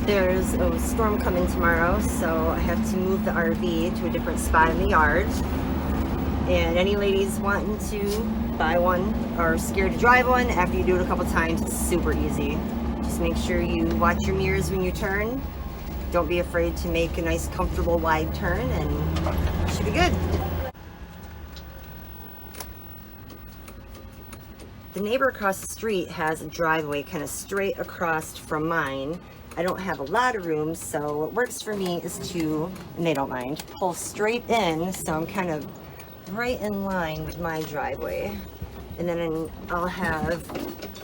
There's a storm coming tomorrow, so I have to move the RV to a different spot in the yard. And any ladies wanting to buy one or scared to drive one, after you do it a couple times, it's super easy. Just make sure you watch your mirrors when you turn. Don't be afraid to make a nice, comfortable, wide turn, and it should be good. The neighbor across the street has a driveway kind of straight across from mine. I don't have a lot of room, so what works for me is to, and they don't mind, pull straight in, so I'm kind of right in line with my driveway. And then I'll have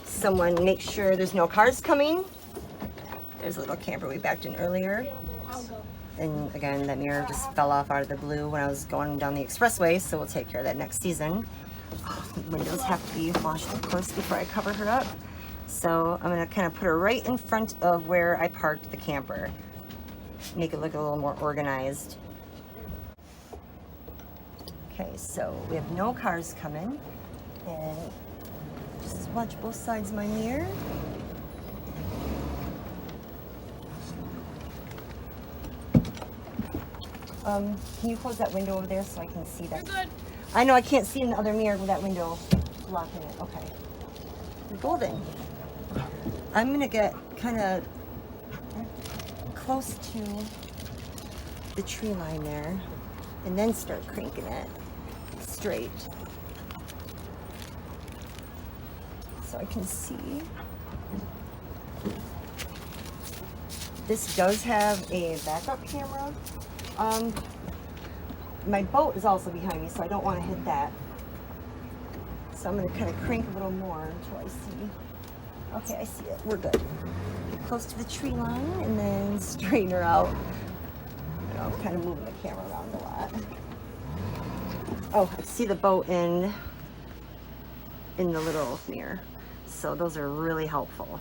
someone make sure there's no cars coming. There's a little camper we backed in earlier. And again, that mirror just fell off out of the blue when I was going down the expressway, so we'll take care of that next season. Oh, the windows have to be washed, of course, before I cover her up. So I'm gonna kind of put her right in front of where I parked the camper. Make it look a little more organized. Okay, so we have no cars coming. And just watch both sides of my mirror. Can you close that window over there so I can see that? You're good. I know I can't see in the other mirror with that window blocking it. Okay. You're golden. I'm gonna get kind of close to the tree line there and then start cranking it straight so I can see. This does have a backup camera. My boat is also behind me, so I don't want to hit that. So I'm going to kind of crank a little more until I see. Okay, I see it. We're good. Get close to the tree line and then straighten her out. I'm kind of moving the camera around a lot. Oh, I see the boat in the little mirror. So those are really helpful.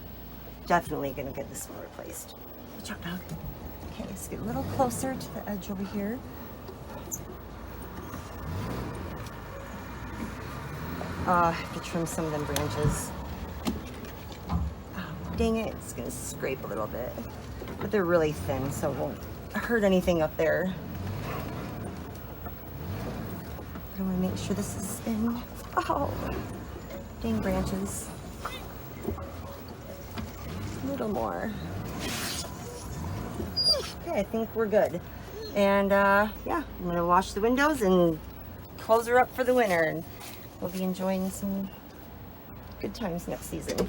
Definitely going to get this one replaced. Good job, dog. Okay, let's get a little closer to the edge over here. I have to trim some of them branches. Oh, dang it, it's gonna scrape a little bit. But they're really thin, so it won't hurt anything up there. I wanna make sure this is in. Oh, dang branches. A little more. Okay, I think we're good. And yeah, I'm gonna wash the windows and close her up for the winter. And we'll be enjoying some good times next season.